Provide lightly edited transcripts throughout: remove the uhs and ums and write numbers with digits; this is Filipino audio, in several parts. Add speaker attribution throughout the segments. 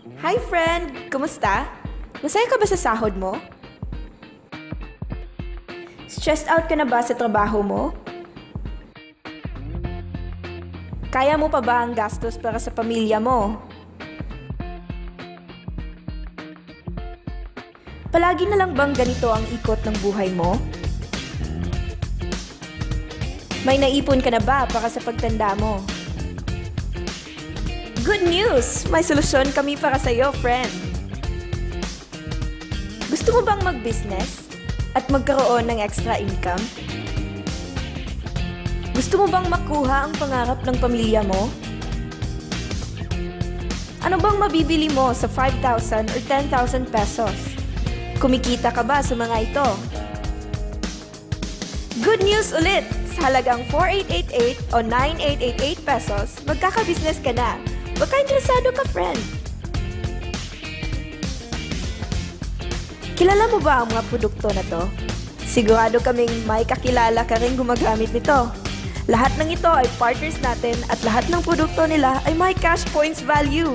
Speaker 1: Hi friend! Kumusta? Masaya ka ba sa sahod mo? Stressed out ka na ba sa trabaho mo? Kaya mo pa ba ang gastos para sa pamilya mo? Palagi na lang bang ganito ang ikot ng buhay mo? May naipon ka na ba para sa pagtanda mo? Good news! May solusyon kami para sa iyo, friend! Gusto mo bang mag-business at magkaroon ng extra income? Gusto mo bang makuha ang pangarap ng pamilya mo? Ano bang mabibili mo sa 5,000 or 10,000 pesos? Kumikita ka ba sa mga ito? Good news ulit! Sa halagang 4,888 o 9,888 pesos, magkaka-business ka na. Baka interesado ka, friend? Kilala mo ba ang mga produkto na to? Sigurado kaming may kakilala ka rin gumagamit nito. Lahat ng ito ay partners natin at lahat ng produkto nila ay may cash points value.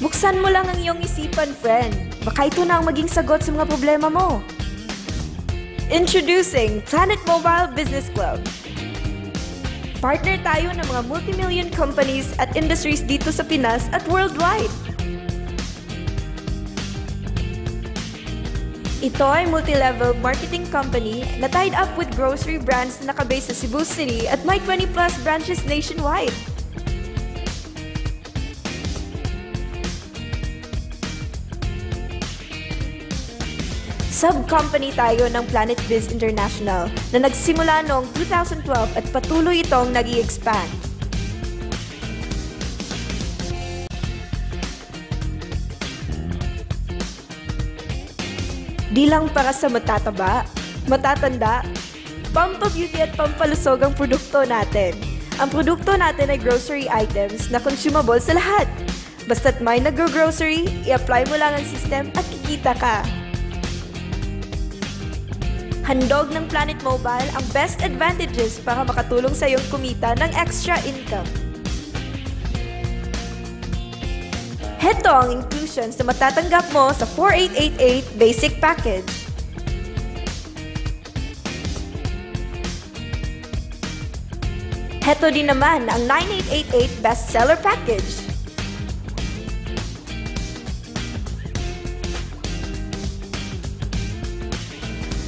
Speaker 1: Buksan mo lang ang iyong isipan, friend. Baka ito na ang maging sagot sa mga problema mo. Introducing Planet Mobile Business Club. Partner tayo ng mga multi-million companies at industries dito sa Pinas at worldwide. Ito ay multi-level marketing company na tied up with grocery brands na nakabase sa Cebu City at may 20+ branches nationwide. Sub-company tayo ng Planet Biz International na nagsimula noong 2012 at patuloy itong nag-i-expand. Di lang para sa matataba, matatanda, pampabeauty at pampalusog ang produkto natin. Ang produkto natin ay grocery items na consumable sa lahat. Basta't may nag-grocery, i-apply mo lang ang system at kikita ka. Handog ng Planet Mobile ang best advantages para makatulong sa iyong kumita ng extra income. Heto ang inclusions na matatanggap mo sa 4,888 basic package. Heto din naman ang 9,888 bestseller package.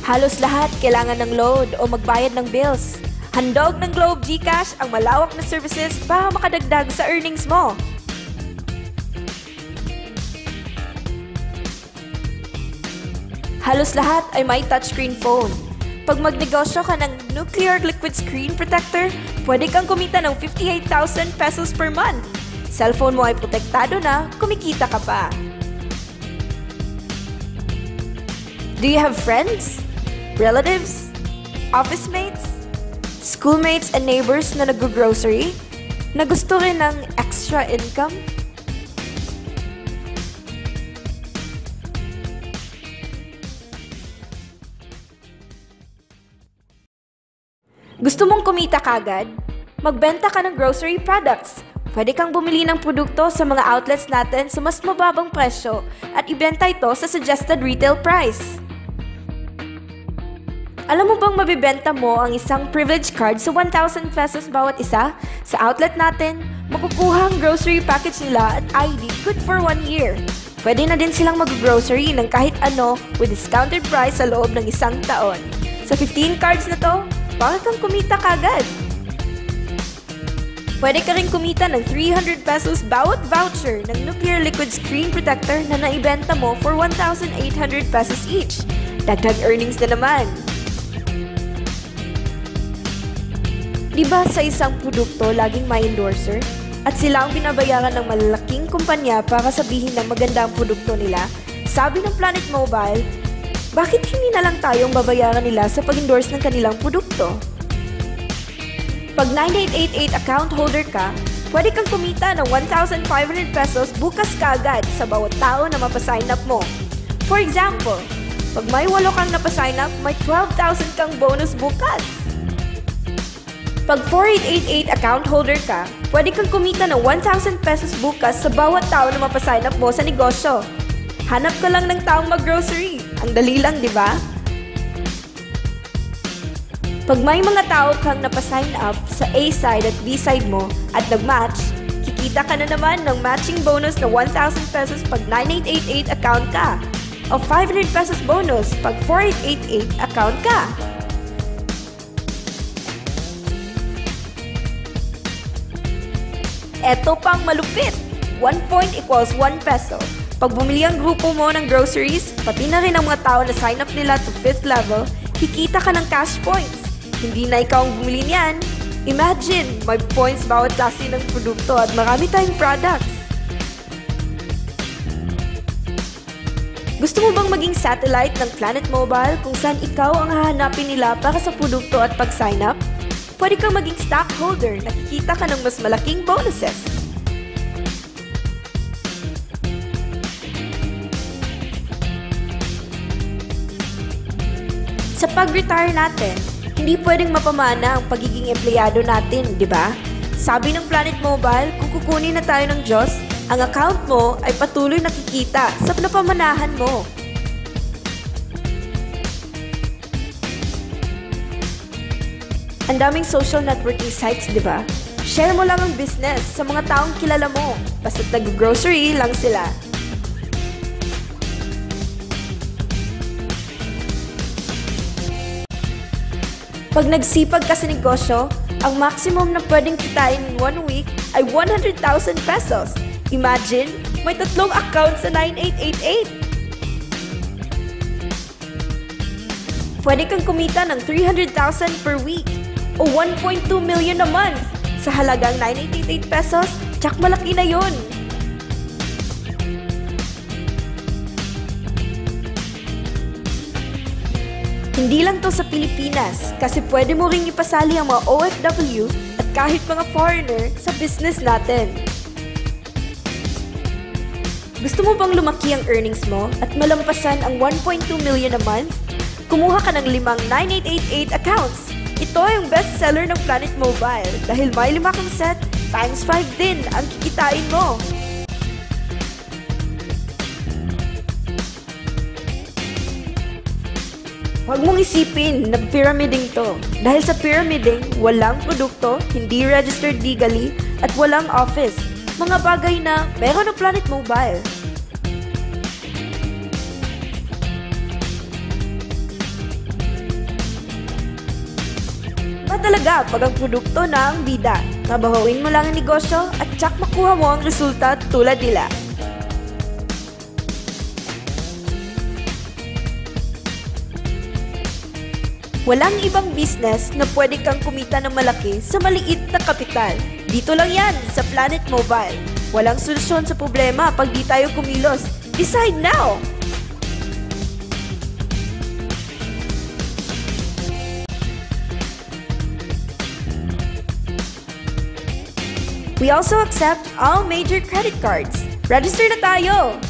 Speaker 1: Halos lahat kailangan ng load o magbayad ng bills. Handog ng Globe GCash ang malawak na services para makadagdag sa earnings mo. Halos lahat ay may touchscreen phone. Pag magnegosyo ka ng nuclear liquid screen protector, pwede kang kumita ng 58,000 pesos per month. Cellphone mo ay protektado na, kumikita ka pa. Do you have friends? Relatives, office mates, schoolmates and neighbors na nag-grocery na gusto rin ng extra income? Gusto mong kumita kagad? Magbenta ka ng grocery products. Pwede kang bumili ng produkto sa mga outlets natin sa mas mababang presyo at ibenta ito sa suggested retail price. Alam mo bang mabibenta mo ang isang privilege card sa 1,000 pesos bawat isa? Sa outlet natin, makukuha ang grocery package nila at ID good for 1 year. Pwede na din silang mag-grocery ng kahit ano with discounted price sa loob ng 1 taon. Sa 15 cards na to, baka kang kumita kagad. Pwede ka rin kumita ng 300 pesos bawat voucher ng nuclear liquid screen protector na naibenta mo for 1,800 pesos each. Dagdag earnings na naman. Diba sa isang produkto laging may endorser? At sila ang binabayaran ng malalaking kumpanya para sabihin na maganda ang produkto nila? Sabi ng Planet Mobile, bakit hindi na lang tayong babayaran nila sa pag-endorse ng kanilang produkto? Pag 9888 account holder ka, pwede kang kumita ng 1,500 pesos bukas kaagad sa bawat tao na mapasign up mo. For example, pag may 8 kang napasign up, may 12,000 kang bonus bukas. Pag 4888 account holder ka, pwede kang kumita ng 1,000 pesos bukas sa bawat tao na mapasign up mo sa negosyo. Hanap ka lang ng taong mag-grocery. Ang dali lang, di ba? Pag may mga tao kang napasign up sa A side at B side mo at nag-match, kikita ka na naman ng matching bonus na 1,000 pesos pag 9888 account ka o 500 pesos bonus pag 4888 account ka. Eto pang malupit! 1 point equals 1 peso. Pag bumili ang grupo mo ng groceries, pati na rin ang mga tao na sign up nila to 5th level, kikita ka ng cash points. Hindi na ikaw ang bumili niyan. Imagine, may points bawat klase ng produkto at marami tayong products. Gusto mo bang maging satellite ng Planet Mobile kung saan ikaw ang hahanapin nila para sa produkto at pag-sign up? Pwede kang maging stockholder na kikita ka ng mas malaking bonuses. Sa pag-retire natin, hindi pwedeng mapamana ang pagiging empleyado natin, di ba? Sabi ng Planet Mobile, kung kukunin na tayo ng Diyos, ang account mo ay patuloy nakikita sa napamanahan mo. Ang daming social networking sites, di ba? Share mo lang ang business sa mga taong kilala mo, basta't nag-grocery lang sila. Pag nagsipag ka sa negosyo, ang maximum na pwedeng kitain in 1 week ay 100,000 pesos. Imagine, may 3 accounts sa 9888. Pwede kang kumita ng 300,000 per week o 1.2 million a month sa halagang 9888 pesos. Tsak malaki na yun! Hindi lang to sa Pilipinas kasi pwede mo ring ipasali ang mga OFW at kahit mga foreigner sa business natin. Gusto mo bang lumaki ang earnings mo at malampasan ang 1.2 million a month? Kumuha ka ng 5 9888 accounts. Ito yung bestseller ng Planet Mobile dahil may 5 kang set, times 5 din ang kikitain mo. Huwag mong isipin na pyramiding to. Dahil sa pyramiding, walang produkto, hindi registered legally, at walang office. Mga bagay na meron ng Planet Mobile. Ba talaga pag ang produkto na ang bida? Trabahuin mo lang ang negosyo at tsak makuha mo ang resulta tulad nila. Walang ibang business na pwede kang kumita ng malaki sa maliit na kapital. Dito lang yan sa Planet Mobile. Walang solusyon sa problema pag di tayo kumilos. Decide now! We also accept all major credit cards. Register na tayo!